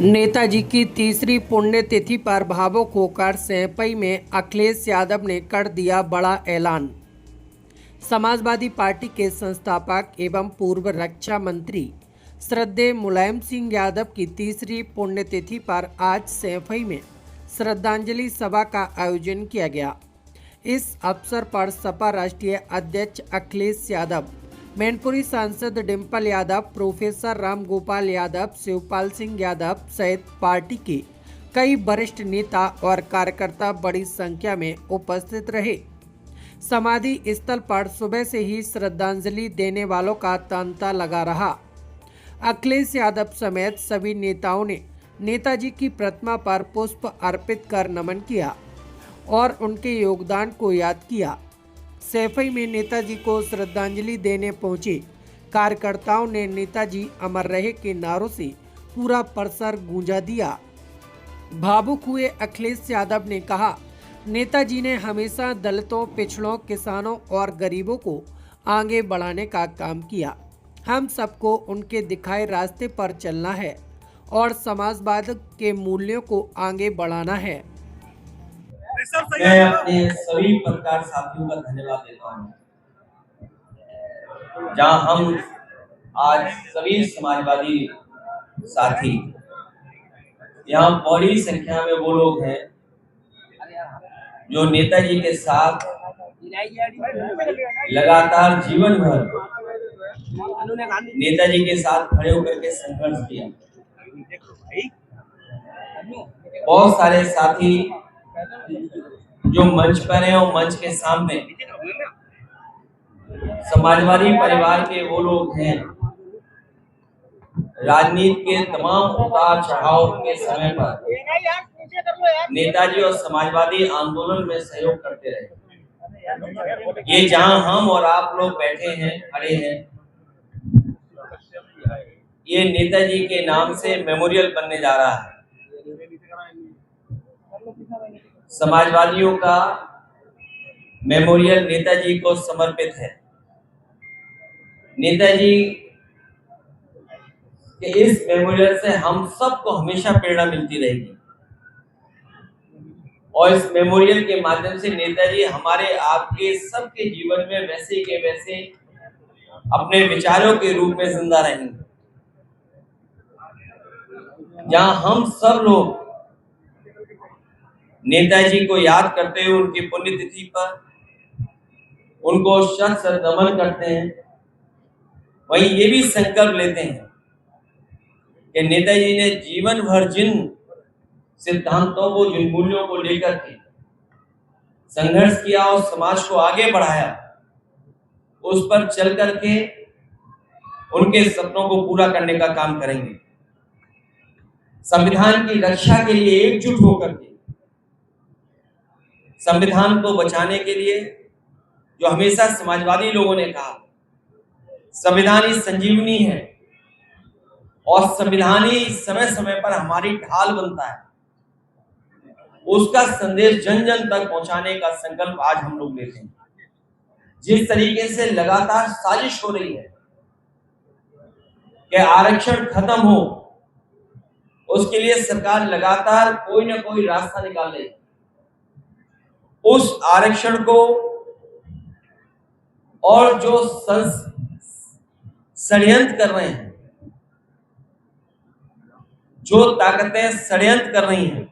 नेताजी की तीसरी पुण्यतिथि पर भावुक होकर सैंपई में अखिलेश यादव ने कर दिया बड़ा ऐलान। समाजवादी पार्टी के संस्थापक एवं पूर्व रक्षा मंत्री श्रद्धेय मुलायम सिंह यादव की तीसरी पुण्यतिथि पर आज सैंपई में श्रद्धांजलि सभा का आयोजन किया गया। इस अवसर पर सपा राष्ट्रीय अध्यक्ष अखिलेश यादव, मैनपुरी सांसद डिम्पल यादव, प्रोफेसर राम गोपाल यादव, शिवपाल सिंह यादव सहित पार्टी के कई वरिष्ठ नेता और कार्यकर्ता बड़ी संख्या में उपस्थित रहे। समाधि स्थल पर सुबह से ही श्रद्धांजलि देने वालों का तांता लगा रहा। अखिलेश यादव समेत सभी नेताओं ने नेताजी की प्रतिमा पर पुष्प अर्पित कर नमन किया और उनके योगदान को याद किया। सैंपई में नेताजी को श्रद्धांजलि देने पहुंचे कार्यकर्ताओं ने नेताजी अमर रहे के नारों से पूरा परिसर गूंजा दिया। भावुक हुए अखिलेश यादव ने कहा, नेताजी ने हमेशा दलितों, पिछड़ों, किसानों और गरीबों को आगे बढ़ाने का काम किया। हम सबको उनके दिखाए रास्ते पर चलना है और समाजवाद के मूल्यों को आगे बढ़ाना है। मैं अपने सभी पत्रकार साथियों का धन्यवाद देता हूँ, जहाँ हम आज सभी समाजवादी साथी यहाँ बड़ी संख्या में वो लोग हैं जो नेताजी के साथ लगातार जीवन भर नेताजी के साथ खड़े होकर के संघर्ष किया। बहुत सारे साथी जो मंच पर हैं और मंच के सामने समाजवादी परिवार के वो लोग हैं, राजनीति के तमाम उतार चढ़ाव के समय पर नेताजी और समाजवादी आंदोलन में सहयोग करते रहे। ये जहां हम और आप लोग बैठे हैं, खड़े हैं, ये नेताजी के नाम से मेमोरियल बनने जा रहा है। समाजवादियों का मेमोरियल नेताजी को समर्पित है। नेताजी के इस मेमोरियल से हम सबको हमेशा प्रेरणा मिलती रहेगी और इस मेमोरियल के माध्यम से नेताजी हमारे आपके सबके जीवन में वैसे के वैसे अपने विचारों के रूप में जिंदा रहेंगे। जहां हम सब लोग नेताजी को याद करते हुए उनकी पुण्यतिथि पर उनको शत नमन करते हैं, वहीं ये भी संकल्प लेते हैं कि नेताजी ने जीवन भर जिन सिद्धांतों को, जिन मूल्यों को लेकर के संघर्ष किया और समाज को आगे बढ़ाया, उस पर चल करके उनके सपनों को पूरा करने का काम करेंगे। संविधान की रक्षा के लिए एकजुट होकर के, संविधान को बचाने के लिए, जो हमेशा समाजवादी लोगों ने कहा संविधान ही संजीवनी है और संविधान ही समय समय पर हमारी ढाल बनता है, उसका संदेश जन जन तक पहुंचाने का संकल्प आज हम लोग लेते हैं। जिस तरीके से लगातार साजिश हो रही है कि आरक्षण खत्म हो, उसके लिए सरकार लगातार कोई ना कोई रास्ता निकाल रही है। उस आरक्षण को और जो षड्यंत्र कर रहे हैं, जो ताकतें षड्यंत्र कर रही हैं,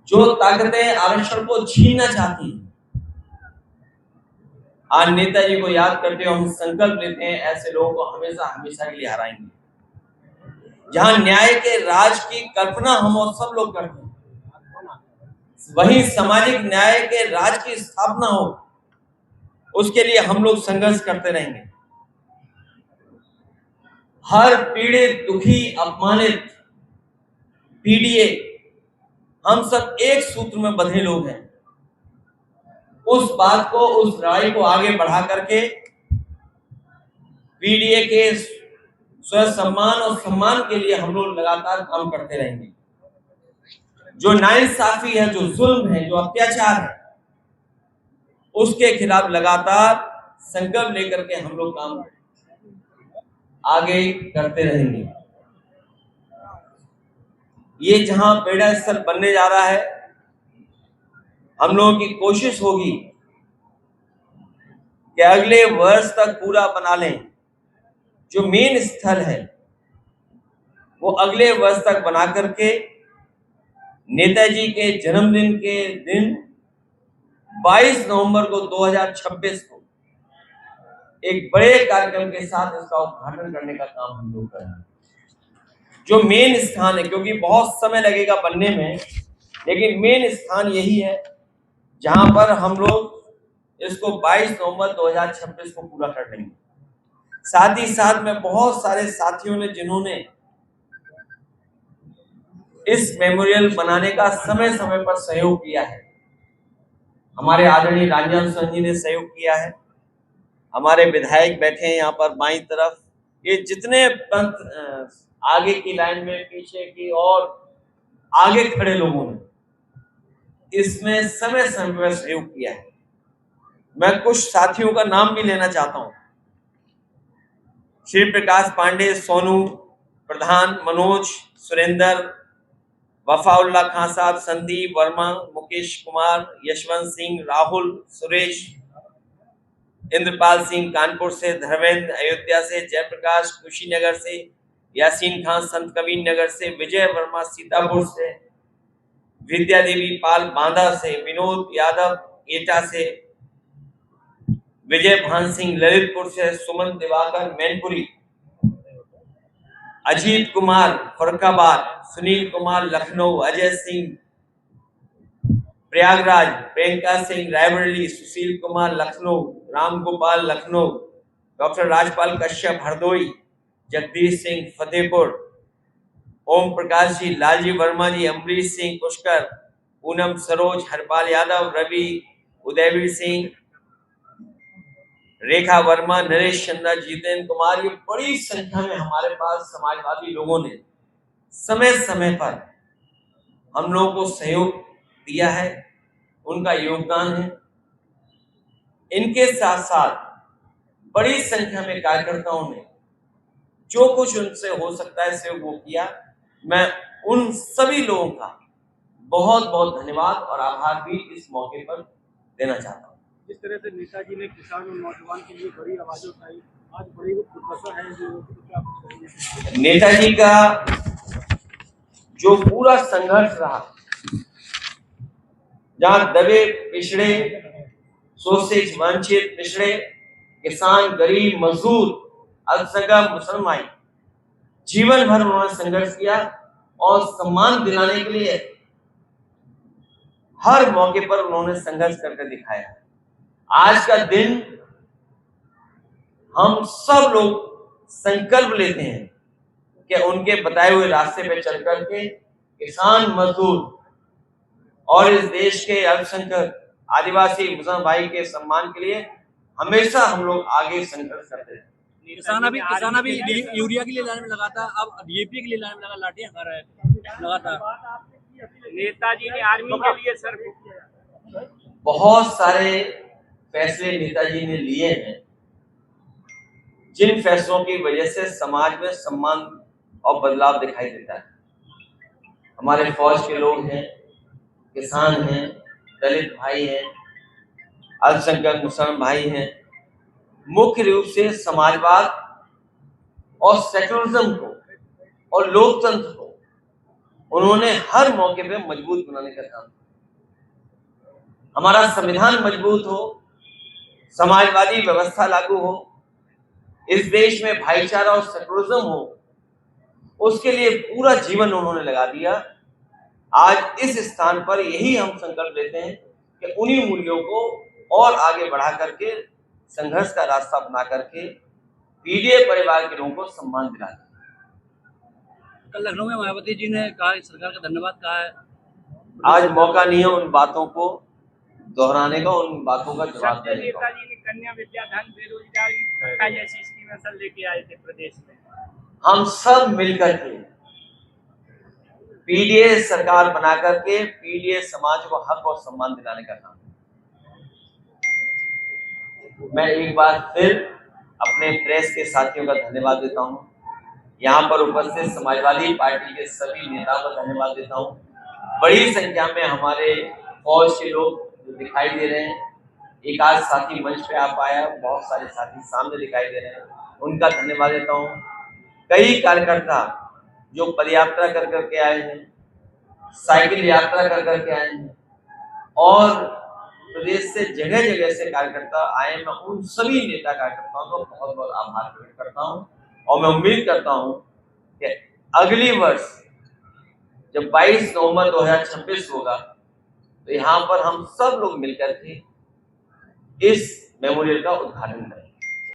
जो ताकतें आरक्षण को छीनना चाहती हैं, आज नेताजी को याद करते हुए हम संकल्प लेते हैं, ऐसे लोगों को हमेशा हमेशा के लिए हराएंगे। जहां न्याय के राज की कल्पना हम और सब लोग करते हैं, वहीं सामाजिक न्याय के राज की स्थापना हो, उसके लिए हम लोग संघर्ष करते रहेंगे। हर पीड़ित, दुखी, अपमानित, पीड़िए, हम सब एक सूत्र में बंधे लोग हैं। उस बात को, उस लड़ाई को आगे बढ़ा करके पीड़िए के स्व सम्मान और सम्मान के लिए हम लोग लगातार काम करते रहेंगे। जो नाइंसाफी है, जो जुल्म है, जो अत्याचार है, उसके खिलाफ लगातार संकल्प लेकर के हम लोग काम आगे करते रहेंगे। ये जहां पेड़ा स्थल बनने जा रहा है, हम लोगों की कोशिश होगी कि अगले वर्ष तक पूरा बना लें। जो मेन स्थल है वो अगले वर्ष तक बना करके नेताजी के जन्मदिन के दिन 22 नवंबर को 2026 को एक बड़े कार्यक्रम के साथ इसका उद्घाटन करने का काम हम लोग कर रहे हैं। जो मेन स्थान है, क्योंकि बहुत समय लगेगा बनने में, लेकिन मेन स्थान यही है जहां पर हम लोग इसको 22 नवंबर 2026 को पूरा कर लेंगे। साथ ही साथ में बहुत सारे साथियों ने जिन्होंने इस मेमोरियल बनाने का समय समय पर सहयोग किया है। हमारे आदरणीय राजन सिंह जी ने सहयोग किया है, हमारे विधायक बैठे हैं यहाँ पर बाईं तरफ, ये जितने पंथ आगे की लाइन में, पीछे की और आगे खड़े लोगों ने इसमें समय समय पर सहयोग किया है। मैं कुछ साथियों का नाम भी लेना चाहता हूं। श्री प्रकाश पांडे, सोनू प्रधान, मनोज, सुरेंद्र, वफाउल्ला खां साहब, संदीप वर्मा, मुकेश कुमार, यशवंत सिंह, राहुल, सुरेश, इंद्रपाल सिंह कानपुर से, धर्मेंद्र अयोध्या से, जयप्रकाश कुशीनगर से, यासीन खान संत कबीर नगर से, विजय वर्मा सीतापुर से, विद्या देवी पाल बांदा से, विनोद यादव एटा से, विजय भान सिंह ललितपुर से, सुमन दिवाकर मैनपुरी, अजीत कुमार फरुखाबाद, सुनील कुमार लखनऊ, अजय सिंह प्रयागराज, प्रियंका सिंह रायबरेली, सुशील कुमार लखनऊ, राम गोपाल लखनऊ, डॉक्टर राजपाल कश्यप हरदोई, जगदीश सिंह फतेहपुर, ओम प्रकाश जी, लालजी वर्मा जी, अमरीश सिंह पुष्कर, पूनम सरोज, हरपाल यादव, रवि, उदयवीर सिंह, रेखा वर्मा, नरेश चंद्रा, जितेंद्र कुमार, ये बड़ी संख्या में हमारे पास समाजवादी लोगों ने समय समय पर हम लोगों को सहयोग दिया है, उनका योगदान है। इनके साथ साथ बड़ी संख्या में कार्यकर्ताओं ने जो कुछ उनसे हो सकता है सहयोग वो किया। मैं उन सभी लोगों का बहुत बहुत धन्यवाद और आभार भी इस मौके पर देना चाहता हूँ। जिस तरह से नेताजी ने किसान और नौजवान के लिए बड़ी आवाज उठाई, आज बड़ी दुर्दशा है जो नेताजी का जो पूरा संघर्ष रहा, जहां दबे पिछड़े, शोषित वंचित पिछड़े, किसान, गरीब, मजदूर, अल्पसंख्यक, मुसलमान, जीवन भर उन्होंने संघर्ष किया और सम्मान दिलाने के लिए हर मौके पर उन्होंने संघर्ष करके दिखाया। आज का दिन हम सब लोग संकल्प लेते हैं कि उनके बताए हुए रास्ते पे चल करके किसान, मजदूर और इस देश के अल्पसंख्यक, आदिवासी, मुसलमान भाई के सम्मान के लिए हमेशा हम लोग आगे संघर्ष करते हैं। किसान अभी यूरिया के लिए लाइन में लगा था, अब डीएपी के लिए लाइन में लगा, लाठियां खा रहा है लगातार। नेताजी ने आर्मी के लिए सर बहुत सारे फैसले नेताजी ने लिए हैं, जिन फैसलों की वजह से समाज में सम्मान और बदलाव दिखाई देता है। हमारे फौज के लोग हैं, किसान हैं, दलित भाई हैं, अल्पसंख्यक मुसलमान भाई हैं, मुख्य रूप से समाजवाद और सेकुलरिज्म को और लोकतंत्र को उन्होंने हर मौके पे मजबूत बनाने का काम किया। हमारा संविधान मजबूत हो, समाजवादी व्यवस्था लागू हो, इस देश में भाईचारा और सेकुलरिज्म हो, उसके लिए पूरा जीवन उन्होंने लगा दिया। आज इस स्थान पर यही हम संकल्प लेते हैं कि उन्हीं मूल्यों को और आगे बढ़ा करके संघर्ष का रास्ता बना करके पीडीए परिवार के लोगों को सम्मान दिलाएं। कल लखनऊ में मायावती जी ने कहा, सरकार का धन्यवाद कहा है। आज मौका नहीं है उन बातों को दोहराने का, उन बातों का जवाब देने का। नेताजी ने कन्या विद्याधन, बेरोजगारी भत्ता जैसी स्कीमें सर लेके आए थे प्रदेश में। हम सब मिलकर के पीडीए सरकार बना करके पीडीए समाज को हक और सम्मान दिलाने का काम। मैं एक बार फिर अपने प्रेस के साथियों का धन्यवाद देता हूं यहाँ पर उपस्थित समाजवादी पार्टी के सभी नेताओं को धन्यवाद देता हूँ। बड़ी संख्या में हमारे फौज के लोग जो दिखाई दे रहे हैं, एक आध साथी मंच पे आ पाया, बहुत सारे साथी सामने दिखाई दे रहे हैं, उनका धन्यवाद देता हूँ। कई कार्यकर्ता जो पदयात्रा कर करके आए हैं, साइकिल यात्रा कर करके आए हैं और प्रदेश से जगह जगह से कार्यकर्ता आए, मैं उन सभी नेता कार्यकर्ताओं का बहुत बहुत आभार व्यक्त करता हूँ और मैं उम्मीद करता हूँ कि अगली वर्ष जब 22 नवंबर 2026 होगा तो यहाँ पर हम सब लोग मिलकर के इस मेमोरियल का उद्घाटन करेंगे।